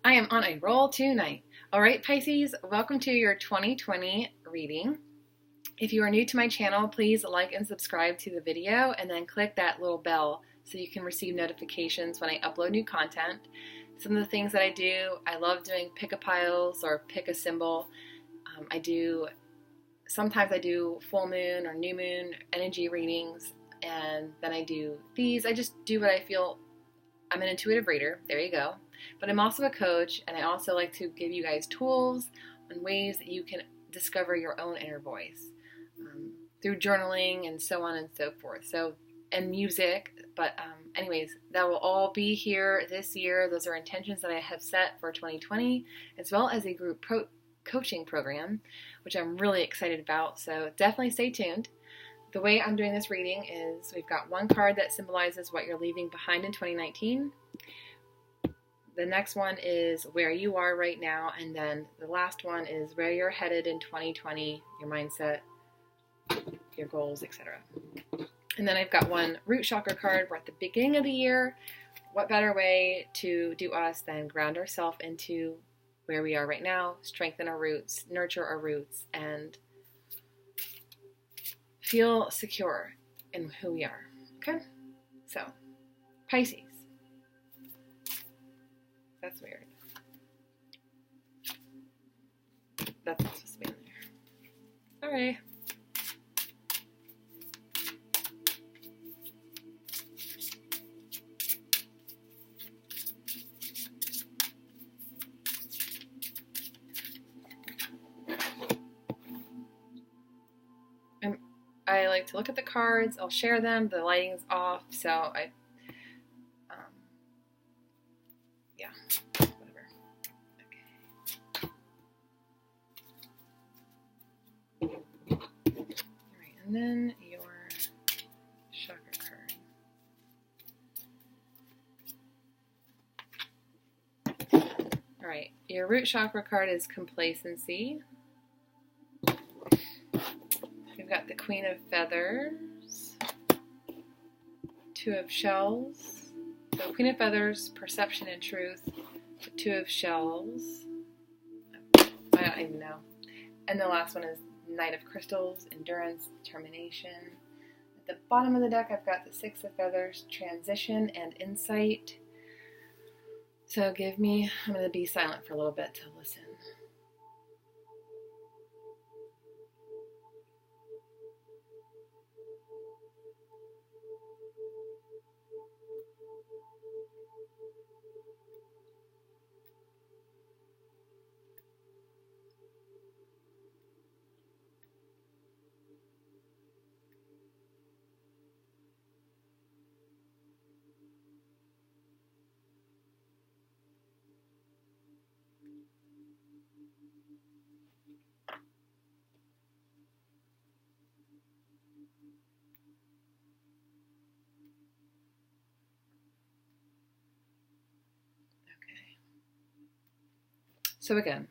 I am on a roll tonight. All right, Pisces, welcome to your 2020 reading. If you are new to my channel, please like and subscribe to the video and then click that little bell so you can receive notifications when I upload new content. Some of the things that I do, I love doing pick-a-piles or pick a symbol. Sometimes I do full moon or new moon energy readings, and then I do these. I just do what I feel. I'm an intuitive reader, there you go. But I'm also a coach, and I also like to give you guys tools and ways that you can discover your own inner voice through journaling and so on and so forth. And music, but anyways, that will all be here this year. Those are intentions that I have set for 2020, as well as a group coaching program, which I'm really excited about, so definitely stay tuned. The way I'm doing this reading is we've got one card that symbolizes what you're leaving behind in 2019. The next one is where you are right now, and then the last one is where you're headed in 2020, your mindset, your goals, etc. And then I've got one root chakra card. We're at the beginning of the year. What better way to do us than ground ourselves into where we are right now, strengthen our roots, nurture our roots, and feel secure in who we are. Okay? So, Pisces. That's weird. That's not supposed to be in there. Alright. I like to look at the cards. I'll share them. The lighting's off, so yeah, whatever. Okay. All right, and then your chakra card. All right, your root chakra card is complacency. We've got the Queen of Feathers, Two of Shells. So Queen of Feathers, perception and truth. The Two of Shells. I don't even know. And the last one is Knight of Crystals, endurance, determination. At the bottom of the deck, I've got the Six of Feathers, transition and insight. So I'm going to be silent for a little bit to listen. So again,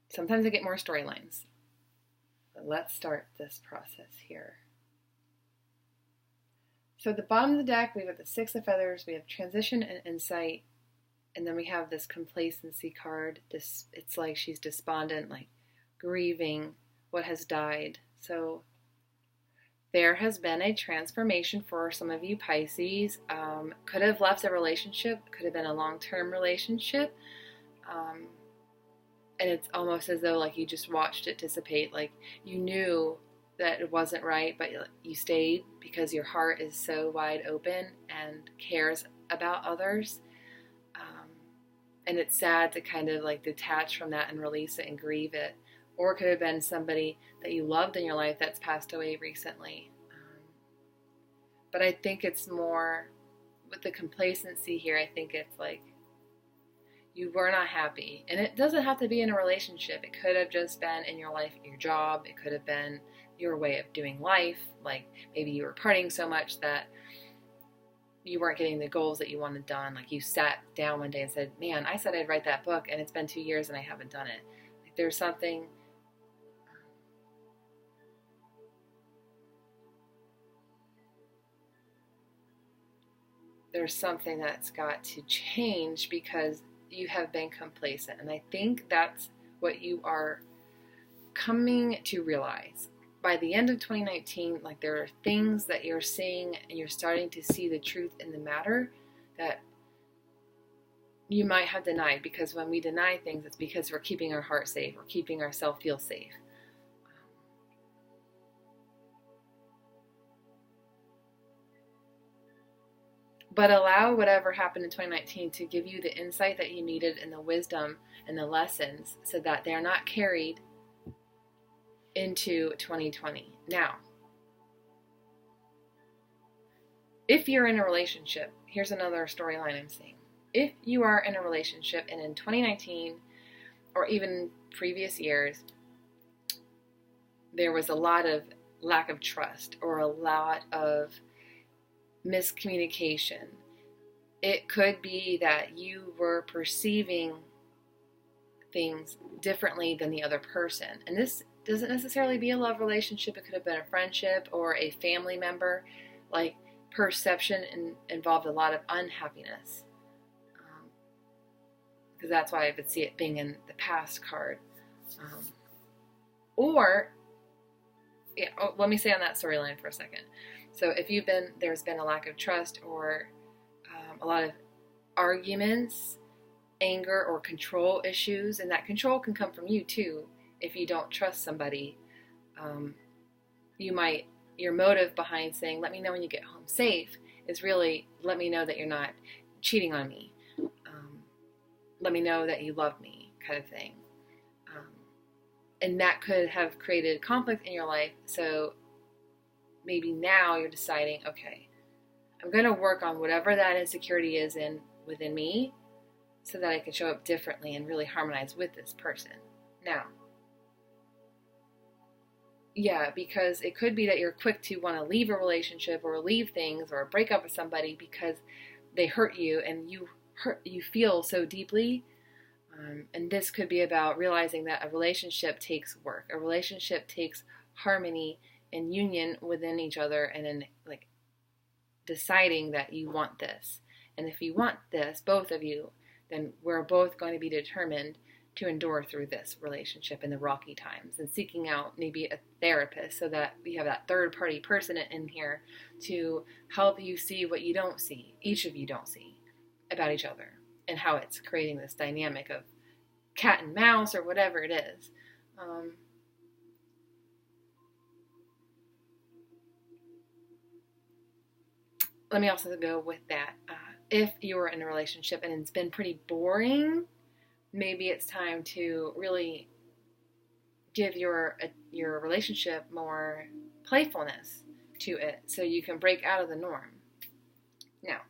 sometimes I get more storylines, but let's start this process here. So at the bottom of the deck, we have the Six of Feathers, we have transition and insight, and then we have this complacency card. It's like she's despondent, like grieving what has died. So there has been a transformation for some of you Pisces. Could have left a relationship, could have been a long-term relationship. And it's almost as though like you just watched it dissipate. Like you knew that it wasn't right, but you stayed because your heart is so wide open and cares about others. And it's sad to kind of like detach from that and release it and grieve it. Or it could have been somebody that you loved in your life that's passed away recently. But I think it's more with the complacency here. I think it's like you were not happy. And it doesn't have to be in a relationship. It could have just been in your life, your job. It could have been your way of doing life. Like maybe you were partying so much that you weren't getting the goals that you wanted done. Like you sat down one day and said, man, I said I'd write that book and it's been 2 years and I haven't done it. Like there's something there's something that's got to change because you have been complacent. And I think that's what you are coming to realize. By the end of 2019, like, there are things that you're seeing and you're starting to see the truth in the matter that you might have denied, because when we deny things, it's because we're keeping our heart safe, we're keeping ourselves feel safe. But allow whatever happened in 2019 to give you the insight that you needed and the wisdom and the lessons so that they're not carried into 2020. Now, if you're in a relationship, here's another storyline I'm seeing. If you are in a relationship and in 2019 or even previous years, there was a lot of lack of trust or a lot of miscommunication, it could be that you were perceiving things differently than the other person. And this doesn't necessarily be a love relationship. It could have been a friendship or a family member. Like, perception involved a lot of unhappiness. Because that's why I would see it being in the past card. Let me stay on that storyline for a second. So if there's been a lack of trust or a lot of arguments, anger, or control issues, and that control can come from you too. If you don't trust somebody, your motive behind saying, let me know when you get home safe, is really, let me know that you're not cheating on me. Let me know that you love me, kind of thing. And that could have created conflict in your life. So maybe now you're deciding, okay, I'm going to work on whatever that insecurity is within me so that I can show up differently and really harmonize with this person. Now, yeah, because it could be that you're quick to want to leave a relationship or leave things or break up with somebody because they hurt you and you feel so deeply. And this could be about realizing that a relationship takes work. A relationship takes harmony and union within each other, and in like deciding that you want this. And if you want this, both of you, then we're both going to be determined to endure through this relationship in the rocky times, and seeking out maybe a therapist so that we have that third party person in here to help you see what you don't see, each of you don't see about each other, and how it's creating this dynamic of cat and mouse or whatever it is. Let me also go with that. If you're in a relationship and it's been pretty boring, maybe it's time to really give your relationship more playfulness to it so you can break out of the norm. Now,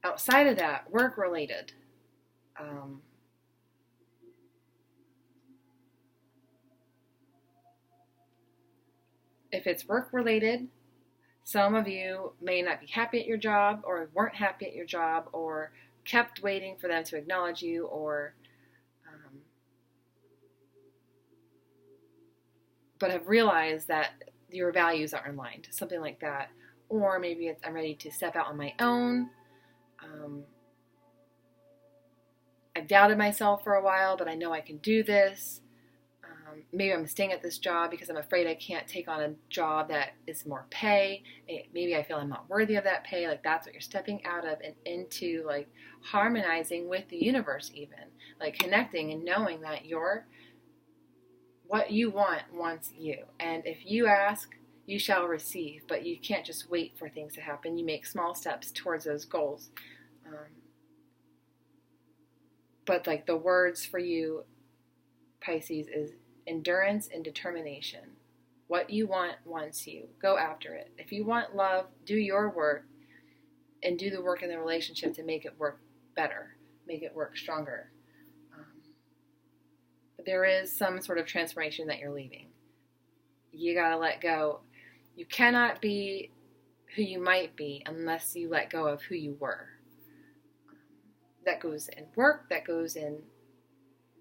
outside of that, work-related, if it's work-related, some of you may not be happy at your job, or weren't happy at your job, or kept waiting for them to acknowledge you, or but have realized that your values aren't aligned, something like that. Or maybe it's, I'm ready to step out on my own. I've doubted myself for a while, but I know I can do this. Maybe I'm staying at this job because I'm afraid I can't take on a job that is more pay. Maybe I feel I'm not worthy of that pay. Like, that's what you're stepping out of and into, like, harmonizing with the universe, even. Like, connecting and knowing that what you want wants you. And if you ask, you shall receive. But you can't just wait for things to happen. You make small steps towards those goals. But, like, the words for you, Pisces, is endurance and determination. What you want wants you. Go after it. If you want love, do your work and do the work in the relationship to make it work better, make it work stronger. But there is some sort of transformation that you're leaving. You gotta let go. You cannot be who you might be unless you let go of who you were. That goes in work, that goes in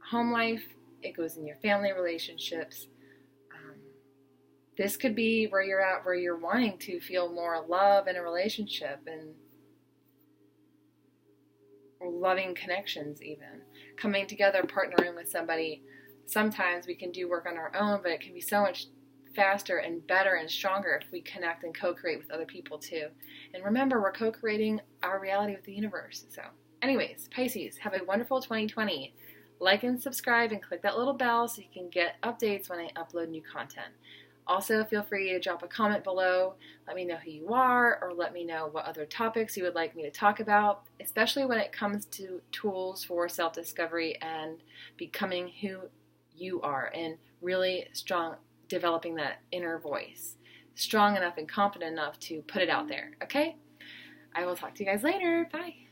home life, it goes in your family relationships. This could be where you're at, where you're wanting to feel more love in a relationship, and loving connections even. Coming together, partnering with somebody. Sometimes we can do work on our own, but it can be so much faster and better and stronger if we connect and co-create with other people too. And remember, we're co-creating our reality with the universe. So anyways, Pisces, have a wonderful 2020. Like and subscribe and click that little bell so you can get updates when I upload new content. Also, feel free to drop a comment below. Let me know who you are, or let me know what other topics you would like me to talk about, especially when it comes to tools for self-discovery and becoming who you are, and really strong, developing that inner voice. Strong enough and confident enough to put it out there, okay? I will talk to you guys later. Bye.